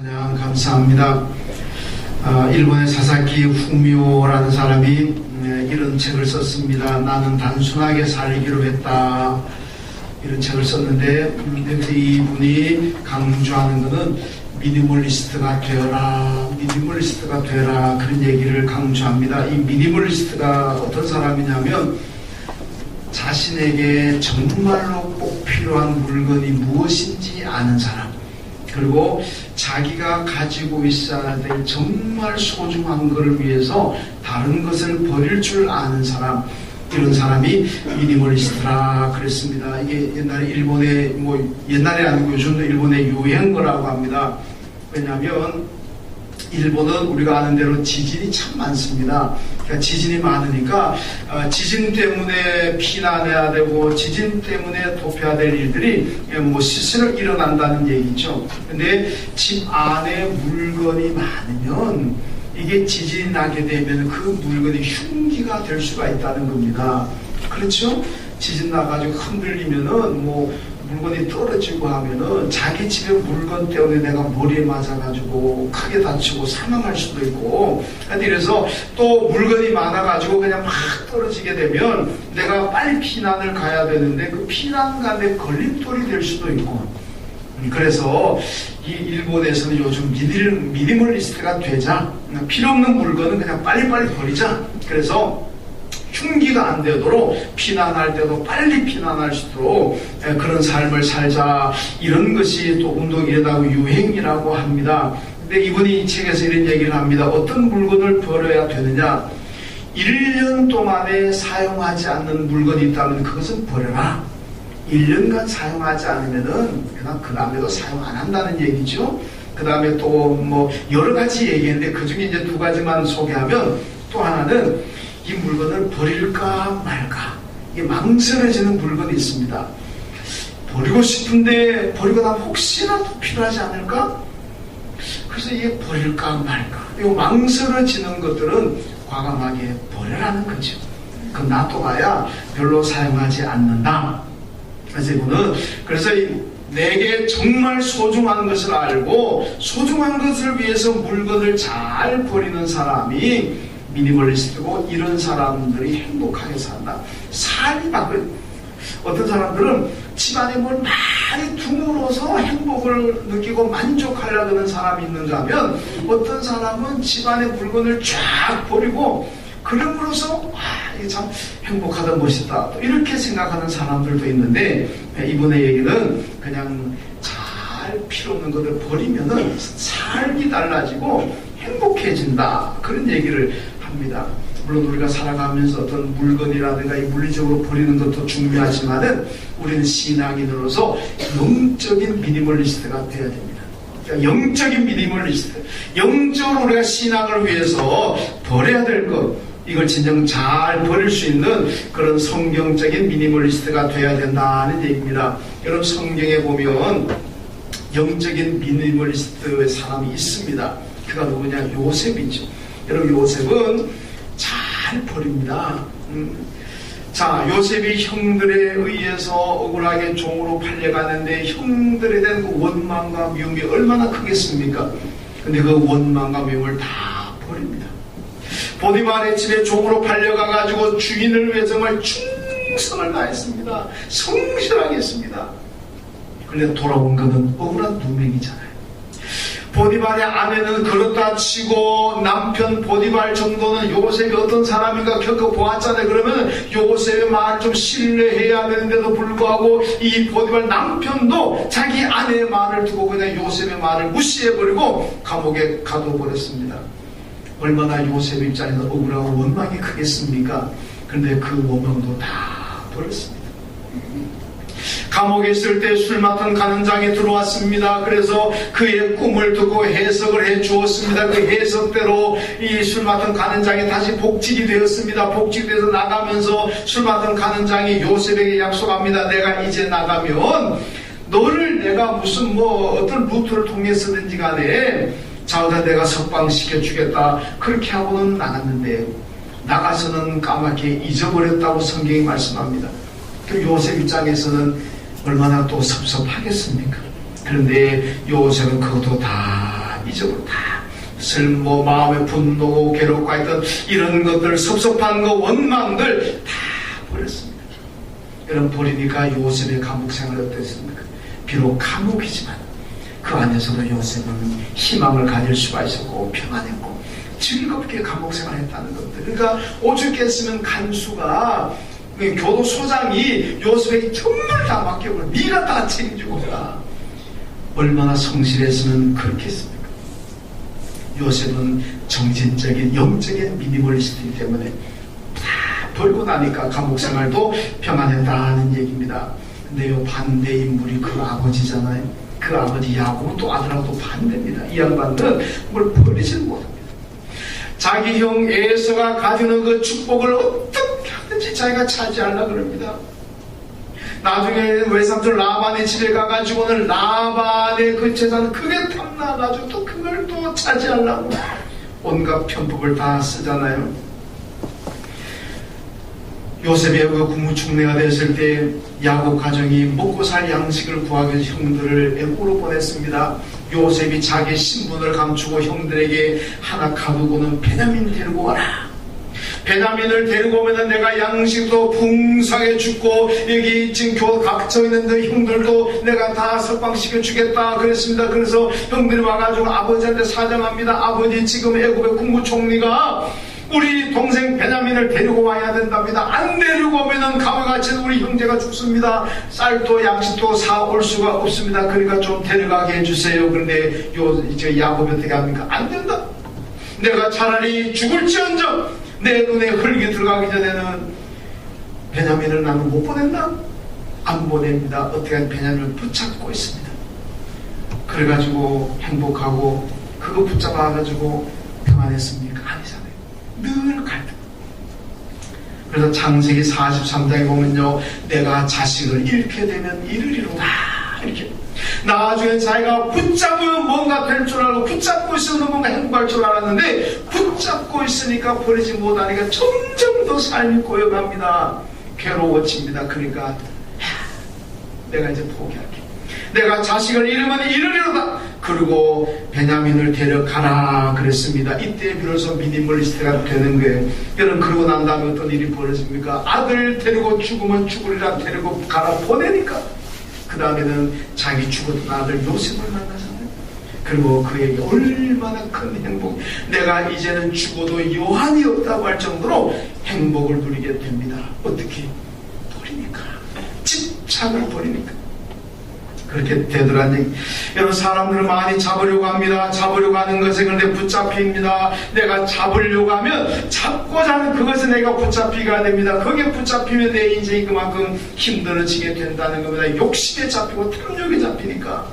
감사합니다. 일본의 사사키 후미오라는 사람이 이런 책을 썼습니다. 나는 단순하게 살기로 했다. 이런 책을 썼는데 여기서 이분이 강조하는 것은 미니멀리스트가 되어라, 미니멀리스트가 되라, 그런 얘기를 강조합니다. 이 미니멀리스트가 어떤 사람이냐면 자신에게 정말로 꼭 필요한 물건이 무엇인지 아는 사람, 그리고 자기가 가지고 있어야 될 정말 소중한 것을 위해서 다른 것을 버릴 줄 아는 사람, 이런 사람이 미니멀리스트라 그랬습니다. 이게 옛날에 일본의 옛날에 아니고 요즘도 일본의 유행어라고 합니다. 왜냐하면 일본은 우리가 아는 대로 지진이 참 많습니다. 그러니까 지진이 많으니까 지진 때문에 피난해야 되고 지진 때문에 도피해야 될 일들이 실수로 일어난다는 얘기죠. 근데 집 안에 물건이 많으면 이게 지진이 나게 되면 그 물건이 흉기가 될 수가 있다는 겁니다. 그렇죠? 지진 나가지고 흔들리면은 물건이 떨어지고 하면은 자기 집에 물건 때문에 내가 머리에 맞아가지고 크게 다치고 사망할 수도 있고, 그래서 또 물건이 많아가지고 그냥 막 떨어지게 되면 내가 빨리 피난을 가야 되는데 그 피난 가는데 걸림돌이 될 수도 있고, 그래서 이 일본에서는 요즘 미니멀리스트가 되자, 필요 없는 물건은 그냥 빨리빨리 버리자. 그래서 흉기가 안 되도록 피난할 때도 빨리 피난할 수 있도록 그런 삶을 살자, 이런 것이 또 운동이라고 유행이라고 합니다. 근데 이분이 이 책에서 이런 얘기를 합니다. 어떤 물건을 버려야 되느냐, 1년 동안에 사용하지 않는 물건이 있다면 그것은 버려라. 1년간 사용하지 않으면은 그냥 그 다음에도 사용 안 한다는 얘기죠. 그 다음에 또 여러 가지 얘기했는데 그 중에 이제 2가지만 소개하면, 또 하나는 이 물건을 버릴까 말까, 이게 망설여지는 물건이 있습니다. 버리고 싶은데 버리고 나면 혹시나 또 필요하지 않을까? 그래서 이게 버릴까 말까, 이 망설여지는 것들은 과감하게 버려라는 거죠. 그럼 놔둬봐야 별로 사용하지 않는다. 그래서 이분은 내게 정말 소중한 것을 알고 소중한 것을 위해서 물건을 잘 버리는 사람이 미니멀리스트고, 이런 사람들이 행복하게 산다. 삶이 바뀌어요. 어떤 사람들은 집안에 뭘 많이 둠으로써 행복을 느끼고 만족하려고 하는 사람이 있는가 하면, 어떤 사람은 집안에 물건을 쫙 버리고 그럼으로써 이게 참 행복하다, 멋있다, 또 이렇게 생각하는 사람들도 있는데, 이번의 얘기는 그냥 잘 필요 없는 것을 버리면은 삶이 달라지고 행복해진다, 그런 얘기를 합니다. 물론 우리가 살아가면서 어떤 물건이라든가 이 물리적으로 버리는 것도 중요하지만은 우리는 신앙인으로서 영적인 미니멀리스트가 되어야 됩니다. 그러니까 영적인 미니멀리스트, 영적으로 우리가 신앙을 위해서 버려야 될 것, 이걸 진정 잘 버릴 수 있는 그런 성경적인 미니멀리스트가 되어야 된다는 얘기입니다. 여러분, 성경에 보면 영적인 미니멀리스트의 사람이 있습니다. 그가 누구냐? 요셉이죠. 여러분, 요셉은 잘 버립니다. 자, 요셉이 형들에 의해서 억울하게 종으로 팔려가는데 형들에 대한 그 원망과 미움이 얼마나 크겠습니까? 근데 그 원망과 미움을 다 버립니다. 보디발의 집에 종으로 팔려가가지고 주인을 위해 정말 충성을 다했습니다. 성실하게 했습니다. 그런데 돌아온 것은 억울한 누명이잖아요. 보디발의 아내는 그렇다 치고 남편 보디발 정도는 요셉이 어떤 사람인가 겪어보았잖아요. 그러면 요셉의 말을 좀 신뢰해야 되는데도 불구하고 이 보디발 남편도 자기 아내의 말을 두고 그냥 요셉의 말을 무시해버리고 감옥에 가둬버렸습니다. 얼마나 요셉 입장에서 억울하고 원망이 크겠습니까? 그런데 그 원망도 다 버렸습니다. 감옥에 있을 때 술 맡은 간원장이 들어왔습니다. 그래서 그의 꿈을 두고 해석을 해 주었습니다. 그 해석대로 이 술 맡은 간원장이 다시 복직이 되었습니다. 복직돼서 나가면서 술 맡은 간원장이 요셉에게 약속합니다. 내가 이제 나가면 너를 내가 무슨 어떤 루트를 통해서든지 간에 자오다 내가 석방시켜 주겠다. 그렇게 하고는 나갔는데 나가서는 까맣게 잊어버렸다고 성경이 말씀합니다. 그 요셉 입장에서는 얼마나 또 섭섭하겠습니까? 그런데 요셉은 그것도 다 잊어버려. 다 슬모 마음에 분노고 괴롭고 했던 이런 것들, 섭섭한 거, 원망들 다 버렸습니다. 여러분, 버리니까 요셉의 감옥 생활 어땠습니까? 비록 감옥이지만 그 안에서도 요셉은 희망을 가질 수가 있었고 평안했고 즐겁게 감옥 생활했다는 것들. 그러니까 오죽했으면 간수가, 교도소장이 요셉에게 정말 다 맡겨버려. 네가 다 책임지고 가. 얼마나 성실했으면 그렇게 했습니까? 요셉은 정신적인 영적인 미니멀리스트이기 때문에 다 벌고 나니까 감옥 생활도 평안했다는 얘기입니다. 근데 요 반대 인물이 그 아버지잖아요. 그 아버지 야곱은 또 아들하고도 반대입니다. 이 양반은 뭘 버리지 못합니다. 자기 형 에서가 가지는 그 축복을 어떻게 하든지 자기가 차지하려고 그럽니다. 나중에 외삼촌 라반의 집에 가가지고는 라반의 그 재산을 크게 탐나가지고 또 그걸 또 차지하려고 온갖 편법을 다 쓰잖아요. 요셉이 그 국무총리가 됐을 때 야곱 가정이 먹고 살 양식을 구하기 위해서 형들을 애국으로 보냈습니다. 요셉이 자기 신분을 감추고 형들에게 하나 가두고는 베냐민 데리고 와라. 베냐민을 데리고 오면 내가 양식도 풍성하게 주고 여기 지금 갇혀 있는데 형들도 내가 다 석방시켜 주겠다 그랬습니다. 그래서 형들이 와가지고 아버지한테 사정합니다. 아버지, 지금 애국의 국무총리가 우리 동생 베냐민을 데리고 와야 된답니다. 안 데리고 오면은 감옥에 갇힌 우리 형제가 죽습니다. 쌀도 양식도 사올 수가 없습니다. 그러니까 좀 데려가게 해주세요. 그런데 야곱이 어떻게 합니까? 안 된다. 내가 차라리 죽을지언정 내 눈에 흙이 들어가기 전에는 베냐민을 나는 못 보낸다? 안 보냅니다. 어떻게 하면 베냐민을 붙잡고 있습니다. 그래가지고 행복하고 그거 붙잡아가지고 그만했습니까? 아니잖아요. 늘 갈등. 그래서 창세기 43장에 보면요, 내가 자식을 잃게 되면 이르리로다 이렇게. 나중에 자기가 붙잡으면 뭔가 될 줄 알고 붙잡고 있으면 뭔가 행복할 줄 알았는데 붙잡고 있으니까 버리지 못하니까 점점 더 삶이 꼬여갑니다. 괴로워집니다. 그러니까 내가 이제 포기할게. 내가 자식을 잃으면 이르리로다. 그리고 베냐민을 데려가라 그랬습니다. 이때 비로소 미니멀리스트가 되는 거예요. 여러분, 그러고 난 다음에 어떤 일이 벌어집니까? 아들 데리고 죽으면 죽으리라 데리고 가라 보내니까 그 다음에는 자기 죽었던 아들 요셉을 만나잖아요. 그리고 그에게 얼마나 큰 행복, 내가 이제는 죽어도 여한이 없다고 할 정도로 행복을 누리게 됩니다. 어떻게? 버리니까. 집착을 버리니까. 그렇게 되더라는 얘기. 여러분, 사람들은 많이 잡으려고 합니다. 잡으려고 하는 것에 그런데 붙잡힙니다. 내가 잡으려고 하면 잡고자 하는 그것에 내가 붙잡히가 됩니다. 거기에 붙잡히면 내 인생이 그만큼 힘들어지게 된다는 겁니다. 욕심에 잡히고 탐욕에 잡히니까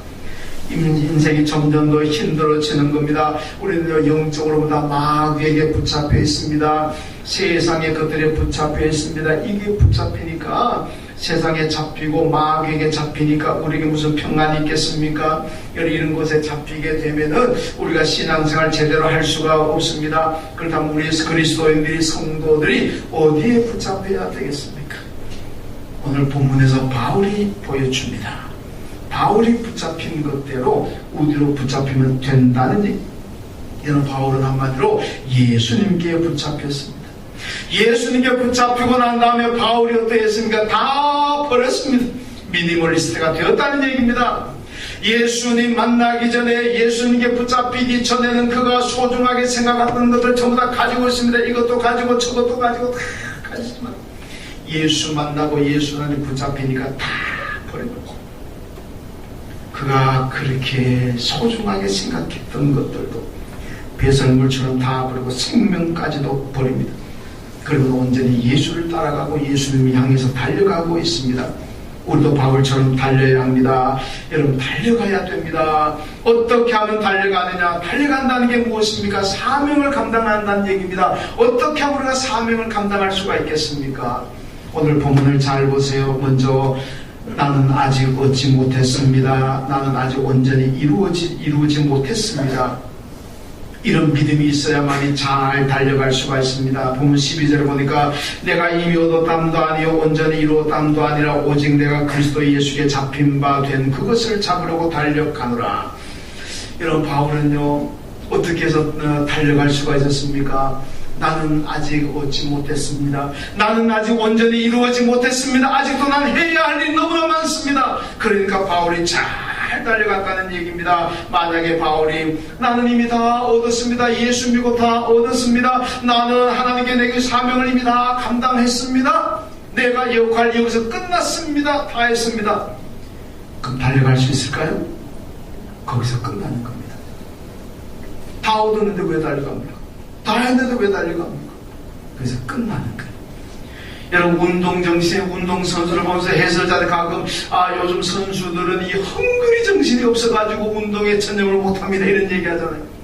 인생이 점점 더 힘들어지는 겁니다. 우리는 영적으로보다 마귀에게 붙잡혀 있습니다. 세상의 것들에 붙잡혀 있습니다. 이게 붙잡히니까 세상에 잡히고 마귀에게 잡히니까 우리에게 무슨 평안이 있겠습니까? 이런 것에 잡히게 되면은 우리가 신앙생활 제대로 할 수가 없습니다. 그렇다면 우리 그리스도인들이, 성도들이 어디에 붙잡혀야 되겠습니까? 오늘 본문에서 바울이 보여줍니다. 바울이 붙잡힌 것대로 어디로 붙잡히면 된다는 얘기. 이런 바울은 한마디로 예수님께 붙잡혔습니다. 예수님께 붙잡히고 난 다음에 바울이 어떻게 했습니까? 다 버렸습니다. 미니멀리스트가 되었다는 얘기입니다. 예수님 만나기 전에, 예수님께 붙잡히기 전에는 그가 소중하게 생각했던 것들 전부 다 가지고 있습니다. 이것도 가지고 저것도 가지고 다 가지지만 예수 만나고 예수 안에 붙잡히니까 다 버려버렸고, 그가 그렇게 소중하게 생각했던 것들도 배설물처럼 다 버리고 생명까지도 버립니다. 그리고 온전히 예수를 따라가고 예수님을 향해서 달려가고 있습니다. 우리도 바울처럼 달려야 합니다. 여러분, 달려가야 됩니다. 어떻게 하면 달려가느냐? 달려간다는 게 무엇입니까? 사명을 감당한다는 얘기입니다. 어떻게 하면 우리가 사명을 감당할 수가 있겠습니까? 오늘 본문을 잘 보세요. 먼저 나는 아직 얻지 못했습니다. 나는 아직 온전히 이루지 못했습니다. 이런 믿음이 있어야만이 잘 달려갈 수가 있습니다. 보면 12절에 보니까 내가 이미 얻었담도 아니요 온전히 이루었담도 아니라 오직 내가 그리스도 예수께 잡힌 바 된 그것을 잡으려고 달려가노라. 여러분, 바울은요, 어떻게 해서 달려갈 수가 있었습니까? 나는 아직 얻지 못했습니다. 나는 아직 온전히 이루어지 못했습니다. 아직도 난 해야 할 일이 너무나 많습니다. 그러니까 바울이 잘 달려갔다는 얘기입니다. 만약에 바울이 나는 이미 다 얻었습니다. 예수 믿고 다 얻었습니다. 나는 하나님께 내게 사명을 이미 다 감당했습니다. 내가 역할 여기서 끝났습니다. 다 했습니다. 그럼 달려갈 수 있을까요? 거기서 끝나는 겁니다. 다 얻었는데 왜 달려갑니까? 다 했는데 왜 달려갑니까? 그래서 끝나는 거예요. 여러분, 운동정신에 운동선수를 보면서 해설자들 가끔 요즘 선수들은 이 헝그리 정신이 없어가지고 운동에 전념을 못합니다, 이런 얘기 하잖아요.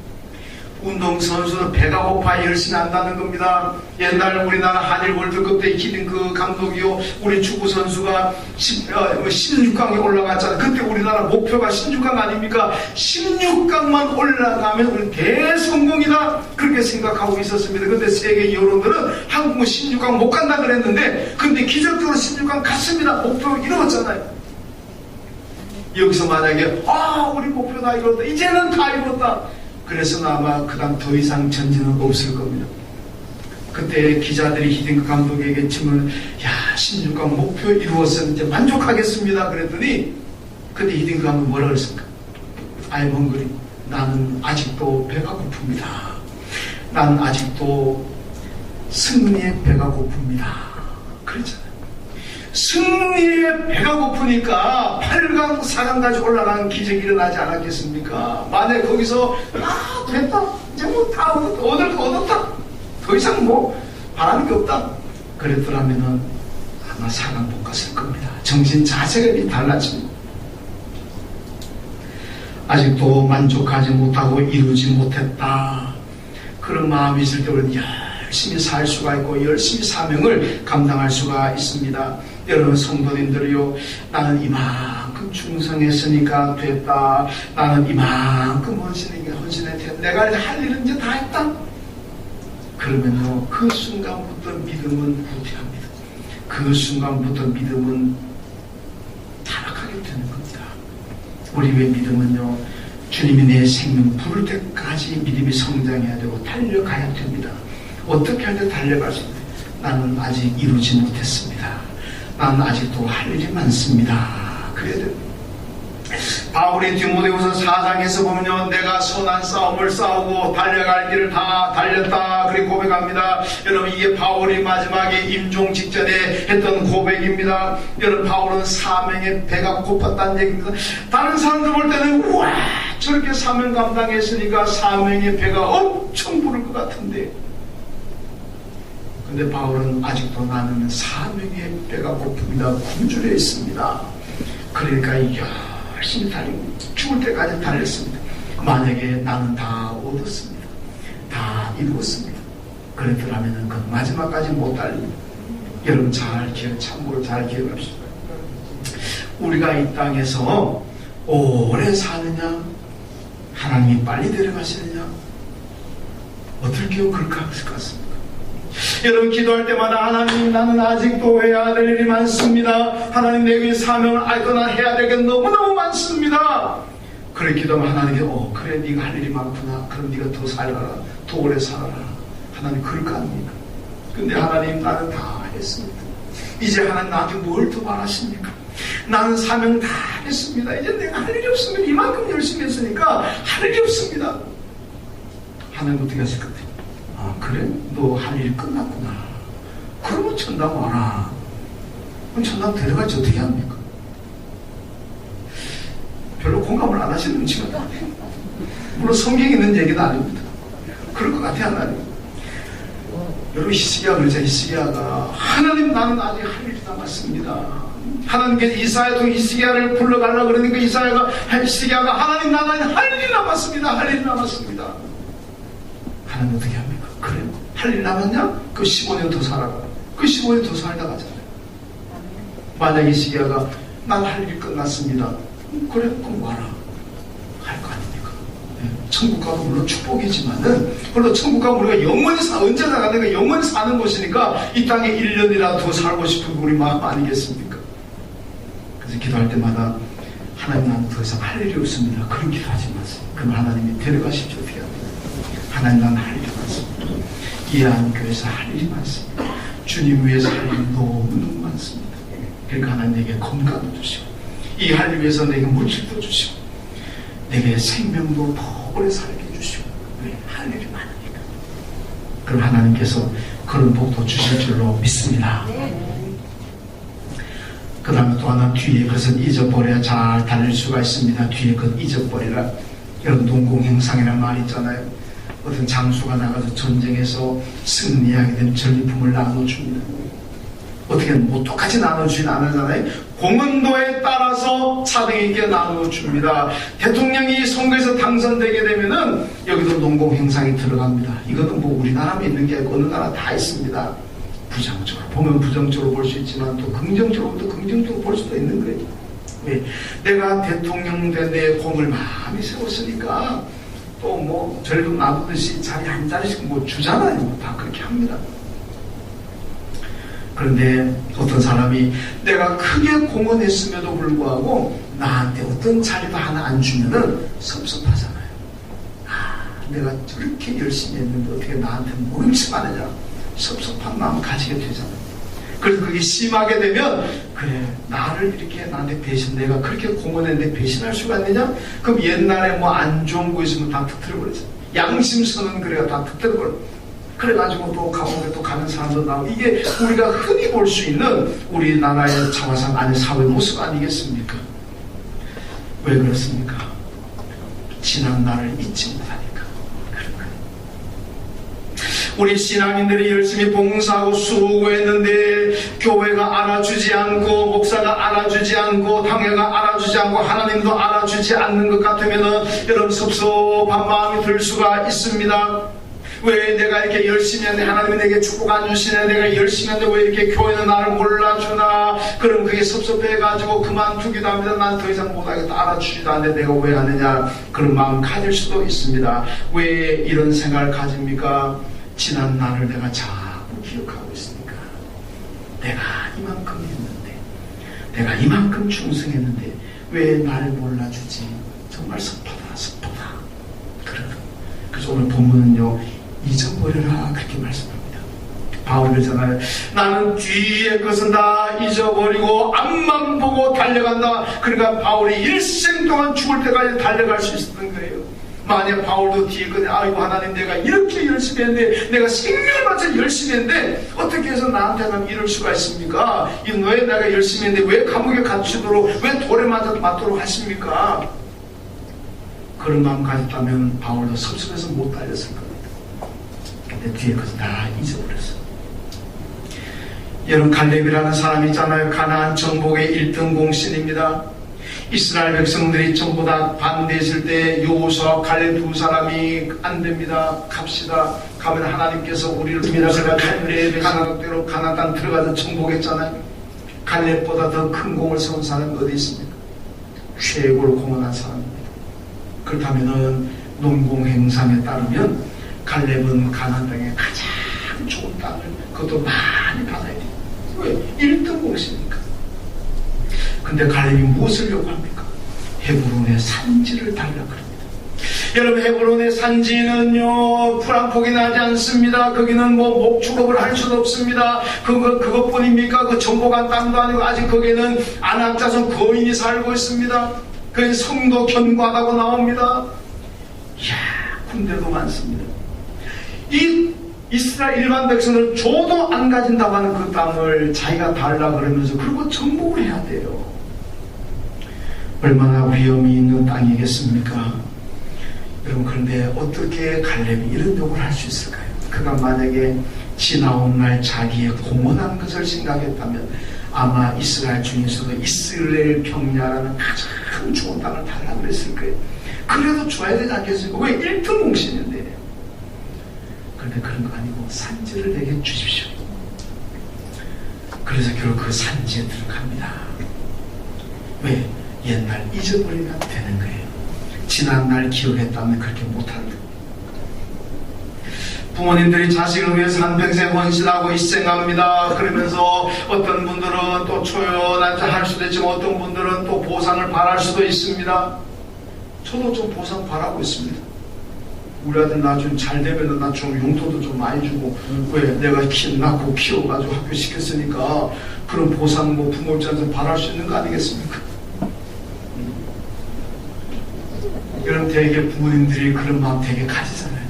운동선수는 배가 고파 열심히 한다는 겁니다. 옛날 우리나라 한일 월드컵 때 기린 그 감독이요, 우리 축구선수가 16강에 올라갔잖아요. 그때 우리나라 목표가 16강 아닙니까? 16강만 올라가면 우리 대성공이다, 그렇게 생각하고 있었습니다. 근데 세계 여론들은 한국은 16강 못 간다 그랬는데, 근데 기적적으로 16강 갔습니다. 목표 이루었잖아요. 여기서 만약에 우리 목표 다 이뤘다, 이제는 다 이뤘다, 그래서 아마 그다음 더 이상 전진은 없을 겁니다. 그때 기자들이 히딩크 감독에게 질문을, 16강 목표 이루었으면 이제 만족하겠습니다 그랬더니, 그때 히딩크 감독 뭐라 그랬습니까? I'm hungry. 나는 아직도 배가 고픕니다. 나는 아직도 승리의 배가 고픕니다. 그랬잖아요. 승리의 배가 고프니까 8강, 4강까지 올라가는 기적이 일어나지 않았겠습니까? 만약 거기서 됐다, 이제 뭐 다 얻을 거 얻었다, 더 이상 뭐 바라는 게 없다 그랬더라면은 아마 4강 못 갔을 겁니다. 정신 자세가 달라집니다. 아직도 만족하지 못하고 이루지 못했다, 그런 마음이 있을 때 우리는 열심히 살 수가 있고 열심히 사명을 감당할 수가 있습니다. 여러분 성도님들이요, 나는 이만큼 충성했으니까 됐다, 나는 이만큼 헌신했다, 내가 할 일은 이제 다 했다, 그러면요 그 순간부터 믿음은 후퇴합니다. 그 순간부터 믿음은 타락하게 되는 겁니다. 우리의 믿음은요, 주님이 내 생명 부를 때까지 믿음이 성장해야 되고 달려가야 됩니다. 어떻게 할 때 달려갈 수 있나요? 나는 아직 이루지 못했습니다. 나는 아직도 할 일이 많습니다. 그래야 됩니다. 바울이 디모데후서 4장에서 보면요, 내가 선한 싸움을 싸우고 달려갈 길을 다 달렸다, 그렇게 고백합니다. 여러분, 이게 바울이 마지막에 임종 직전에 했던 고백입니다. 여러분, 바울은 사명의 배가 고팠다는 얘기입니다. 다른 사람들 볼 때는 우와, 저렇게 사명 감당했으니까 사명의 배가 엄청 부를 것 같은데, 근데 바울은 아직도 나는 사명의 배가 고픕니다, 굶주려 있습니다. 그러니까 열심히 달리고 죽을 때까지 달렸습니다. 만약에 나는 다 얻었습니다, 다 이루었습니다, 그랬더라면 그 마지막까지 못 달립니다. 여러분 참고로 잘 기억합시다. 우리가 이 땅에서 오래 사느냐, 하나님이 빨리 데려가시느냐, 어떻게 그렇게 하실 것 같습니까? 여러분, 기도할 때마다 하나님, 나는 아직도 해야 될 일이 많습니다. 하나님, 내게 사명을 알고 난 해야 될 게 너무너무 많습니다. 그래 기도하면 하나님께 그래 네가 할 일이 많구나, 그럼 네가 더 살아라, 더 오래 살아라. 하나님 그럴 거 아닙니까? 근데 하나님, 나는 다 했습니다. 이제 하나님 나한테 뭘 더 바라십니까? 나는 사명 다 했습니다. 이제 내가 할 일이 없습니다. 이만큼 열심히 했으니까 할 일이 없습니다. 하나님 어떻게 하실 것 같아요? 그래? 너 할 일이 끝났구나. 그러면 천당 와라. 그럼 천당 데려갈지 어떻게 합니까? 별로 공감을 안 하시는 눈치가 나요. 물론 성경에 있는 얘기는 아닙니다. 그럴 것 같아요, 하나님. 여러분, 히스기야 그러자. 히스기야가 하나님, 나는 아직 할 일이 남았습니다. 하나님께서 이사야 통해 히스기야를 불러가려고 그러니까 히스기야가 하나님, 나는 할 일이 남았습니다. 할 일이 남았습니다. 하나님 어떻게 합니까? 그래, 할 일 남았냐? 그 15년 더 살아가. 그 15년 더 살다 가잖아요. 만약에 히스기야가 난 할 일이 끝났습니다, 그래, 그럼 와라, 할 거 아닙니까? 천국 가도 물론 축복이지만은, 물론 천국 가면 우리가 영원히 언제나 가니까 영원히 사는 곳이니까 이 땅에 1년이라도 더 살고 싶은 우리 마음 아니겠습니까? 그래서 기도할 때마다 하나님 나는 더 이상 할 일이 없습니다. 그런 기도 하지 마세요. 그럼 하나님이 데려가십시오. 어떻게 합니까? 하나님 나는 할 일이 많습니다. 이해한교회에서 할 일이 많습니다. 주님 위해서 할 일이 너무너무 많습니다. 그러니까 하나님 내게 건강도 주시고 이 할 일 위해서 내게 물질도 주시고 내게 생명도 더 오래 살게 해주시고 왜? 할 일이 많으니까. 그럼 하나님께서 그런 복도 주실 줄로 믿습니다. 그 다음에 또 하나 뒤에 것은 잊어버려야 잘 달릴 수가 있습니다. 뒤에 것 잊어버리라. 여러분 농공행상이라는 말이 있잖아요. 어떤 장수가 나가서 전쟁에서 승리하게 된 전리품을 나눠줍니다. 어떻게 뭐 똑같이 나눠주진 않잖아요. 공헌도에 따라서 차등에게 나눠줍니다. 대통령이 선거에서 당선되게 되면은 여기도 농공행상이 들어갑니다. 이것도 뭐 우리나라만 있는 게 아니고 어느 나라 다 있습니다. 부정적으로 보면 부정적으로 볼 수 있지만 또 긍정적으로 볼 수도 있는 거예요. 왜? 내가 대통령 된 내 공을 많이 세웠으니까 또 뭐 절금 놔두듯이 자리 한 자리씩 뭐 주잖아요. 뭐 다 그렇게 합니다. 그런데 어떤 사람이 내가 크게 공헌했음에도 불구하고 나한테 어떤 자리도 하나 안 주면은 섭섭하잖아요. 아, 내가 저렇게 열심히 했는데 어떻게 나한테 모름치만 하냐. 섭섭한 마음 가지게 되잖아요. 그래서 그게 심하게 되면 그래 나를 이렇게 나한테 배신 내가 그렇게 공헌했는데 배신할 수가 있느냐? 그럼 옛날에 뭐 안 좋은 거 있으면 다 터뜨려버리죠. 양심선은 그래가 다 터뜨려버려. 그래가지고 또 가운데 또 가는 사람도 나오고 이게 우리가 흔히 볼 수 있는 우리나라의 자화상 안의 사회 모습 아니겠습니까? 왜 그렇습니까? 지난 날을 잊지 못하니까 그런 거예요. 우리 신앙인들이 열심히 봉사하고 수고했는데 교회가 알아주지 않고 목사가 알아주지 않고 당회가 알아주지 않고 하나님도 알아주지 않는 것 같으면 여러분 섭섭한 마음이 들 수가 있습니다. 왜 내가 이렇게 열심히 했는데 하나님이 내게 축복 안 주시네. 내가 열심히 했는데 왜 이렇게 교회는 나를 몰라주나. 그럼 그게 섭섭해가지고 그만두기도 합니다. 난 더 이상 못하겠다. 알아주지도 않는데 내가 왜 하느냐. 그런 마음 가질 수도 있습니다. 왜 이런 생각을 가집니까? 지난 날을 내가 자꾸 기억하고 있으니까 내가 이만큼 했는데 내가 이만큼 충성했는데 왜 날 몰라주지. 정말 섭하다. 그래서 오늘 본문은요 잊어버려라 그렇게 말씀합니다. 바울이 그러잖아요. 나는 뒤에 것은 다 잊어버리고 앞만 보고 달려간다. 그러니까 바울이 일생 동안 죽을 때까지 달려갈 수 있었던 거예요. 만약 바울도 뒤에 거는 아이고 하나님 내가 이렇게 열심히 했는데 내가 생명을 바쳐 열심히 했는데 어떻게 해서 나한테는 이럴 수가 있습니까? 왜 내가 열심히 했는데 왜 감옥에 갇히도록 왜 돌에 맞도록 하십니까? 그런 마음 가졌다면 바울도 섭섭해서 못 달렸을 겁니다. 근데 뒤에 것은 다 잊어버렸어요. 여러분 갈렙이라는 사람이 있잖아요. 가나안 정복의 1등 공신입니다. 이스라엘 백성들이 전부 다 반대했을 때 여호수아와 갈렙 두 사람이 안 됩니다. 갑시다. 가면 하나님께서 우리를 믿어서 갈렙의 가나안대로 가나안 땅 들어가서 정복했잖아요. 갈렙보다 더 큰 공을 세운 사람이 어디 있습니까? 최고로 공헌한 사람입니다. 그렇다면 농공행상에 따르면 갈렙은 가나안 땅의 가장 좋은 땅을 그것도 많이 받아야 돼요. 왜? 1등 공신이니까. 근데 갈렙이 무엇을 요구합니까? 헤브론의 산지를 달라고 합니다. 여러분 헤브론의 산지는요 풀 한 폭이 나지 않습니다. 거기는 뭐 목축업을 할 수도 없습니다. 그것뿐입니까? 그 정복한 땅도 아니고 아직 거기는 안악자손 거인이 살고 있습니다. 그 성도 견고하다고 나옵니다. 이야 군대도 많습니다. 이 이스라엘 일반 백성을 줘도 안 가진다고 하는 그 땅을 자기가 달라 그러면서 그리고 정복을 해야 돼요. 얼마나 위험이 있는 땅이겠습니까? 여러분 그런데 어떻게 갈렙이 이런 요구를 할 수 있을까요? 그가 만약에 지나온 날 자기의 공헌한 것을 생각했다면 아마 이스라엘 중에서도 이스라엘 평야라는 가장 좋은 땅을 달라고 그랬을 거예요. 그래도 줘야 되지 않겠습니까? 왜 1등 공신인데. 그런데 그런 거 아니고 산지를 내게 주십시오. 그래서 결국 그 산지에 들어갑니다. 왜? 옛날 잊어버리면 되는 거예요. 지난 날 기억했다면 그렇게 못하는 거예요. 부모님들이 자식을 위해서 한평생 헌신하고 희생합니다. 그러면서 어떤 분들은 또 초연한테 할 수도 있지만 어떤 분들은 또 보상을 바랄 수도 있습니다. 저도 좀 보상 바라고 있습니다. 우리 아들 나중에 잘 되면 나 좀 용돈도 좀 많이 주고, 왜 내가 낳고 키워가지고 학교 시켰으니까 그런 보상 뭐 부모 입장에서 바랄 수 있는 거 아니겠습니까? 여러분, 되게 부모님들이 그런 마음 되게 가지잖아요.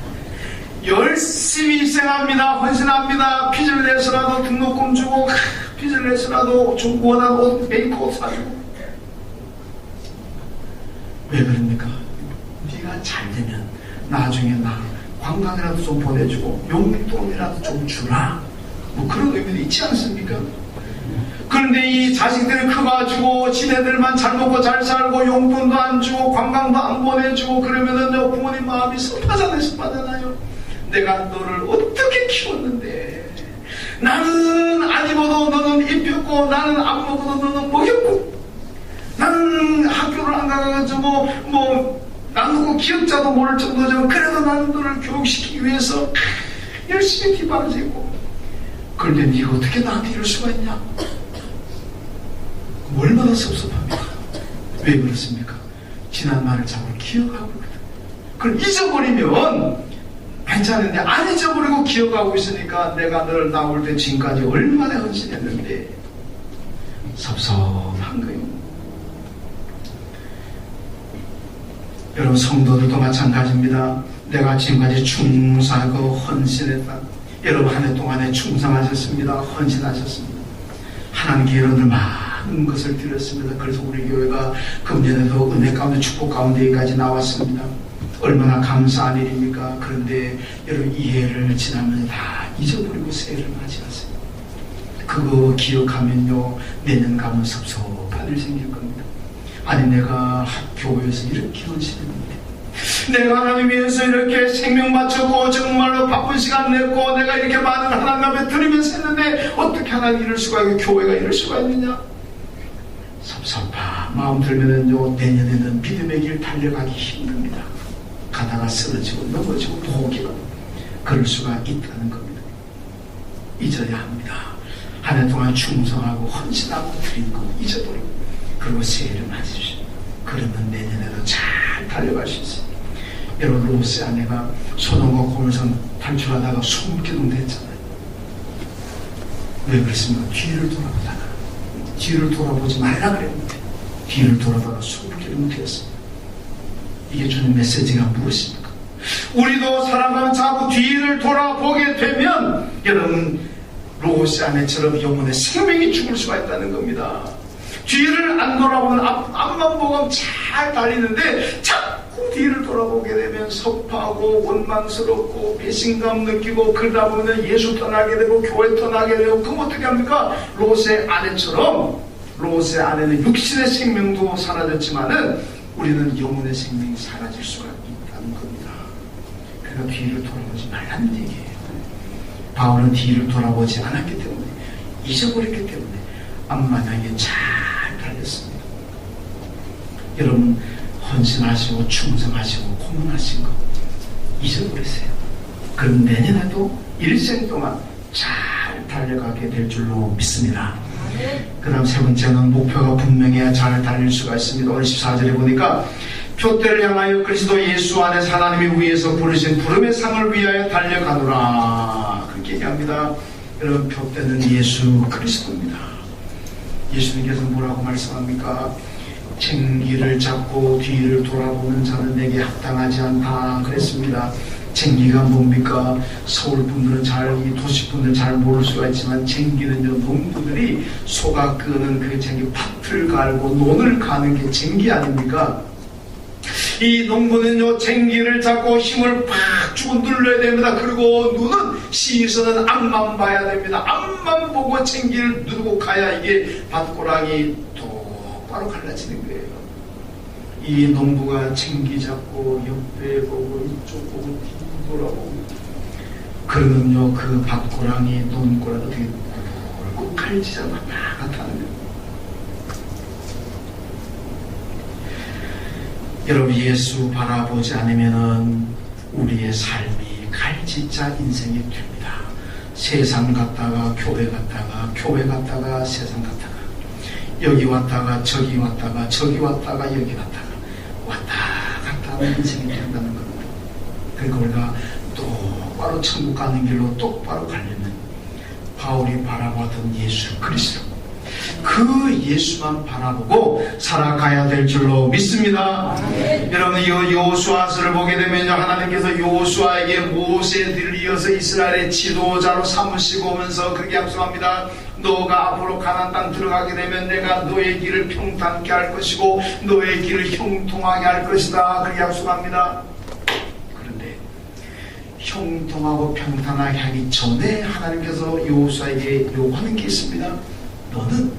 열심히 희생합니다. 헌신합니다. 빚을 내서라도 등록금 주고, 빚을 내서라도 좀 원하는 옷, 메이크업 사주고. 왜 그럽니까? 네가 잘 되면 나중에 나 관광이라도 좀 보내주고 용돈이라도 좀 주라. 뭐 그런 의미도 있지 않습니까? 그런데 이 자식들이 커가지고 지네들만 잘 먹고 잘 살고 용돈도 안 주고 관광도 안 보내주고 그러면은 부모님 마음이 섭하잖아요. 내가 너를 어떻게 키웠는데, 나는 안 입어도 너는 입혔고, 나는 안 먹어도 너는 먹였고, 나는 학교를 안 가가지고 나누고 기억자도 모를 정도지만 그래도 나는 너를 교육시키기 위해서 열심히 뒷바라지 했고, 그런데 네가 어떻게 나한테 이럴 수가 있냐? 얼마나 섭섭합니까? 왜 그렇습니까? 지난 말을 자꾸 기억하고 있거든. 그걸 잊어버리면 괜찮은데, 안 잊어버리고 기억하고 있으니까 내가 너를 낳을 때 지금까지 얼마나 헌신했는데 섭섭한 거예요. 여러분, 성도들도 마찬가지입니다. 내가 지금까지 충성하고 헌신했다. 여러분, 한 해 동안에 충성하셨습니다. 헌신하셨습니다. 하나님께 여러분들 많은 것을 드렸습니다. 그래서 우리 교회가 금년에도 은혜 가운데 축복 가운데까지 나왔습니다. 얼마나 감사한 일입니까? 그런데 여러분, 이 해를 지나면 다 잊어버리고 새해를 맞이하세요. 그거 기억하면요, 내년 가면 섭섭한 일 생길 겁니다. 아니, 내가 교회에서 이렇게 헌신했는데, 내가 하나님 위해서 이렇게 생명 바쳤고 정말로 바쁜 시간 냈고 내가 이렇게 많은 하나님 앞에 드리면서 했는데 어떻게 하나님 이럴 수가 있고 교회가 이럴 수가 있느냐? 섭섭한 마음 들면은요, 내년에는 믿음의 길 달려가기 힘듭니다. 가다가 쓰러지고 넘어지고 포기하고 그럴 수가 있다는 겁니다. 잊어야 합니다. 한 해 동안 충성하고 헌신하고 드린 거 잊어버리고 그리고 새해를 맞으십시오. 그러면 내년에도 잘 달려갈 수 있어요. 여러분, 롯의 아내가 소돔과 고물산 탈출하다가 숨기둥 됐잖아요. 왜 그랬습니까? 뒤를 돌아보다가, 뒤를 돌아보지 말라 그랬는데 뒤를 돌아다가 숨기둥 됐습니다. 이게 주는 메시지가 무엇입니까? 우리도 살아가면 자꾸 뒤를 돌아보게 되면 여러분, 롯의 아내처럼 영혼의 생명이 죽을 수가 있다는 겁니다. 뒤를 안 돌아보면 앞만 보고 잘 달리는데 자꾸 뒤를 돌아보게 되면 섭하고 원망스럽고 배신감 느끼고 그러다 보면 예수 떠나게 되고 교회 떠나게 되고 그럼 어떻게 합니까? 롯의 아내처럼 롯의 아내는 육신의 생명도 사라졌지만은 우리는 영혼의 생명이 사라질 수가 있다는 겁니다. 그러니까 뒤를 돌아보지 말라는 얘기예요. 바울은 뒤를 돌아보지 않았기 때문에, 잊어버렸기 때문에 앞마당에 잘 달렸습니다. 여러분, 헌신하시고 충성하시고 고문하신 거 잊어버리세요. 그럼 내년에도 일생 동안 잘 달려가게 될 줄로 믿습니다. 그 다음 세 번째는 목표가 분명해야 잘 달릴 수가 있습니다. 오늘 14절에 보니까 표대를 향하여 그리스도 예수 안에서 하나님이 위에서 부르신 부름의 상을 위하여 달려가노라, 그렇게 얘기합니다. 여러분, 표대는 예수 그리스도입니다. 예수님께서 뭐라고 말씀합니까? 쟁기를 잡고 뒤를 돌아보는 자는 내게 합당하지 않다 그랬습니다. 쟁기가 뭡니까? 서울 분들은 이 도시 분들은 잘 모를 수가 있지만 쟁기는요, 농부들이 소가 끄는 그 쟁기 밭을 갈고 논을 가는 게 쟁기 아닙니까? 이 농부는요, 쟁기를 잡고 힘을 팍 주고 눌러야 됩니다. 그리고 눈은 시선은 앞만 봐야 됩니다. 앞만 보고 쟁기를 누르고 가야 이게 밭고랑이 똑바로 갈라지는 거예요. 이 농부가 쟁기 잡고 옆에 보고 이쪽 보고 뒤 돌아보고 그러면요, 그 밭고랑이 논고랑 어떻게 꼭 갈지자 나타나는 거예요. 여러분, 예수 바라보지 않으면은 우리의 삶이 갈지 지자 인생이 됩니다. 세상 갔다가 교회 갔다가 교회 갔다가 세상 갔다가 여기 왔다가 저기 왔다가 저기 왔다가 여기 갔다가 왔다 갔다 하는 인생이 된다는 겁니다. 그러니까 우리가 똑바로 천국 가는 길로 똑바로 가려면 바울이 바라보던 예수 그리스도, 그 예수만 바라보고 살아가야 될 줄로 믿습니다. 여러분, 이 여호수아서를 보게 되면 하나님께서 여호수아에게 모세들을 이어서 이스라엘의 지도자로 삼으시고 오면서 그렇게 약속합니다. 너가 앞으로 가나안 땅 들어가게 되면 내가 너의 길을 평탄케 할 것이고 너의 길을 형통하게 할 것이다, 그렇게 약속합니다. 그런데 형통하고 평탄하게 하기 전에 하나님께서 여호수아에게 요구하는 게 있습니다. 너는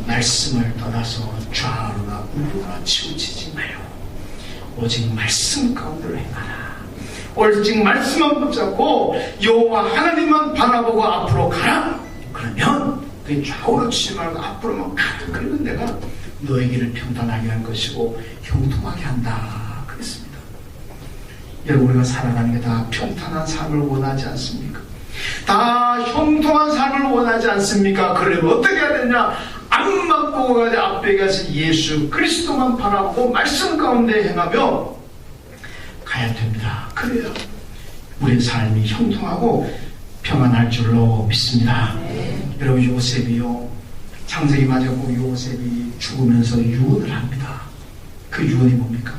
말씀을 떠나서 좌우나 우로나 치우치지 마요. 오직 말씀 가운데로 행하라. 오직 말씀만 붙잡고 여호와 하나님만 바라보고 앞으로 가라. 그러면 그 좌우로 치지 말고 앞으로만 가라. 그러면 내가 너의 길을 평탄하게 할 것이고 형통하게 한다, 그랬습니다. 여러분, 우리가 살아가는 게 다 평탄한 삶을 원하지 않습니까? 다 형통한 삶을 원하지 않습니까? 그러면 어떻게 해야 되냐? 앞만 보고 가지 앞에 가서 예수 그리스도만 바라보고 말씀 가운데 행하며 가야 됩니다. 그래야 우리의 삶이 형통하고 평안할 줄로 믿습니다. 여러분, 요셉이요, 창세기 맞았고 요셉이 죽으면서 유언을 합니다. 그 유언이 뭡니까?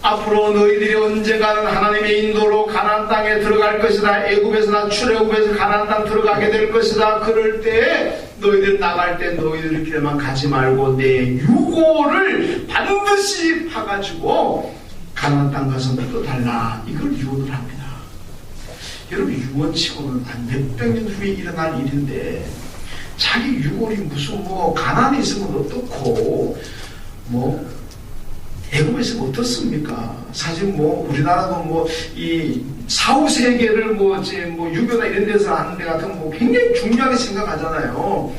앞으로 너희들이 언젠가는 하나님의 인도로 가나안 땅에 들어갈 것이다. 애굽에서나 출애굽에서 가나안 땅 들어가게 될 것이다. 그럴 때 너희들 나갈 때 너희들끼리만 가지 말고 내 유고를 반드시 파가지고 가나안 땅 가서 믿어달라. 이걸 유언을 합니다. 여러분, 유언치고는 한 몇백 년 후에 일어날 일인데 자기 유골이 무슨 가난이 있으면 어떻고 애굽에서 어떻습니까? 사실 우리나라도 이 사후세계를 유교나 이런 데서 하는 데 같은 굉장히 중요하게 생각하잖아요.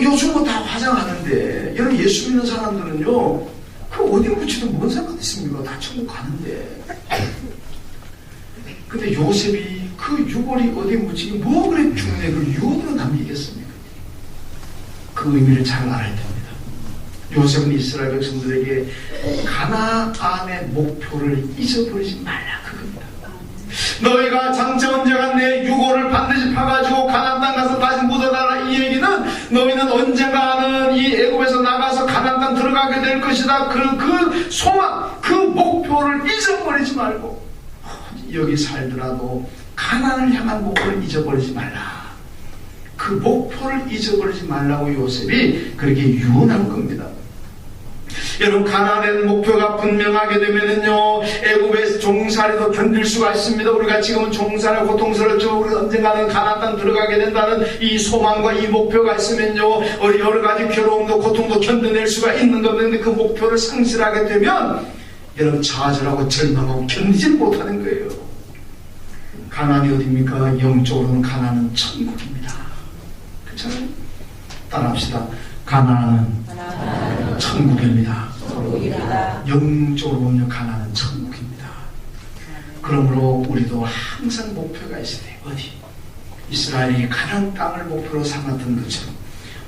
요즘 다 화장하는데, 여러분, 예수 믿는 사람들은요, 그 어디 묻히도 뭔 상관 있습니까? 다 천국 가는데. 근데 요셉이 그 유골이 어디 묻히기 뭐 그래 중요해? 그 유언으로 남기겠습니까? 그 의미를 잘 알아야 됩니다. 요셉은 이스라엘 백성들에게 가나안의 목표를 잊어버리지 말라, 그겁니다. 너희가 장차 언젠가 내 유고를 반드시 파가지고 가나안 땅 가서 다시 묻어달라. 이 얘기는 너희는 언젠가는 이 애굽에서 나가서 가나안 땅 들어가게 될 것이다. 그 소망, 그 목표를 잊어버리지 말고 여기 살더라도 가나안을 향한 목표를 잊어버리지 말라. 그 목표를 잊어버리지 말라고 요셉이 그렇게 유언한 겁니다. 여러분, 가나안의 목표가 분명하게 되면은요, 애굽의 종살이도 견딜 수가 있습니다. 우리가 지금은 종살이 고통스럽지만 우리가 언젠가는 가나안 땅 들어가게 된다는 이 소망과 이 목표가 있으면요, 여러 가지 괴로움도 고통도 견뎌낼 수가 있는 겁니다. 그 목표를 상실하게 되면 여러분, 좌절하고 절망하고 견디지 못하는 거예요. 가나안이 어디입니까? 영적으로는 가나안은 천국입니다. 그렇잖아요? 따라합시다. 가나안은 천국입니다. 영적으로 보면 가나안은 천국입니다. 그러므로 우리도 항상 목표가 있어야 돼요. 어디? 이스라엘이 가나안 땅을 목표로 삼았던 것처럼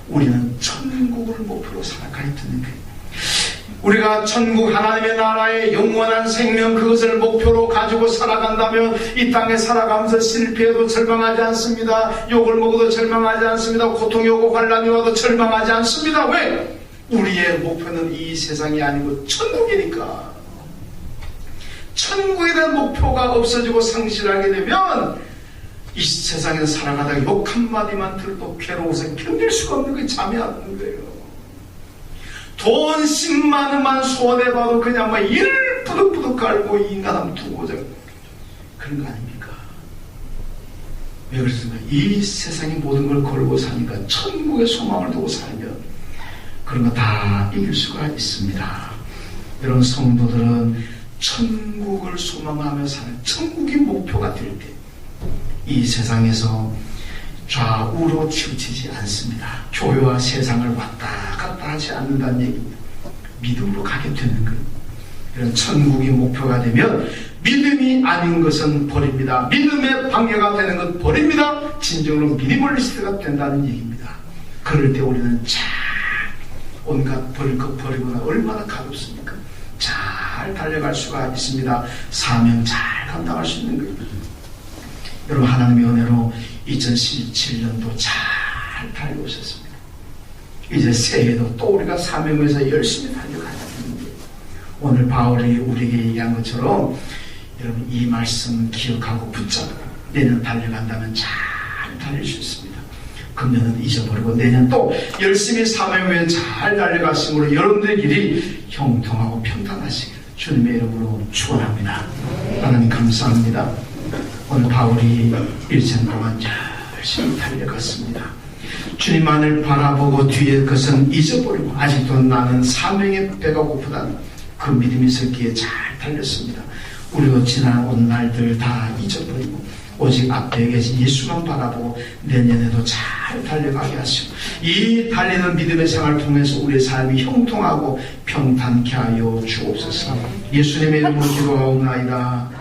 우리는 천국을 목표로 살아가야 되는 거예요. 우리가 천국 하나님의 나라의 영원한 생명, 그것을 목표로 가지고 살아간다면 이 땅에 살아가면서 실패해도 절망하지 않습니다. 욕을 먹어도 절망하지 않습니다. 고통이 오고 환난이 와도 절망하지 않습니다. 왜? 우리의 목표는 이 세상이 아니고 천국이니까. 천국에 대한 목표가 없어지고 상실하게 되면 이 세상에서 살아가다가 욕 한마디만 들어도 괴로워서 견딜 수가 없는 거예요. 잠이 안 오는 거예요. 돈 10만 원만 손해봐도 그냥 이를 부득부득 깔고 이 인간 한번 두고 오자. 그런 거 아닙니까? 왜 그렇습니까? 이 세상의 모든 걸 걸고 사니까 천국의 소망을 두고 살면 그런 거 다 이길 수가 있습니다. 여러분, 성도들은 천국을 소망하며 사는 천국이 목표가 될 때 이 세상에서 좌우로 치우치지 않습니다. 교회와 세상을 왔다 갔다 하지 않는다는 얘기입니다. 믿음으로 가게 되는 거예요. 이런 천국이 목표가 되면 믿음이 아닌 것은 버립니다. 믿음의 방해가 되는 것 버립니다. 진정으로 미니멀리스트가 된다는 얘기입니다. 그럴 때 우리는 잘 온갖 버릴 것 버리거나 얼마나 가볍습니까? 잘 달려갈 수가 있습니다. 사명 잘 감당할 수 있는 거예요. 여러분, 하나님의 은혜로 2017년도 잘 달리고 있었습니다. 이제 새해도 또 우리가 사명에서 열심히 달려가야 되는데, 오늘 바울이 우리에게 얘기한 것처럼 여러분 이 말씀 기억하고 붙잡고 내년 달려간다면 잘 달릴 수 있습니다. 금년은 잊어버리고 내년 또 열심히 사명 위에 잘 달려갔으므로 여러분들의 길이 형통하고 평탄하시기를 주님의 이름으로 축원합니다. 하나님 감사합니다. 오늘 바울이 1년 동안 열심히 달려갔습니다. 주님만을 바라보고 뒤에 것은 잊어버리고 아직도 나는 사명의 배가 고프다는 그 믿음이 있었기에 잘 달렸습니다. 우리도 지난 온 날들 다 잊어버리고 오직 앞에 계신 예수만 바라보고 내년에도 잘 달려가게 하시고 이 달리는 믿음의 생활을 통해서 우리의 삶이 형통하고 평탄케 하여 주옵소서. 예수님의 이름으로 기도하옵나이다.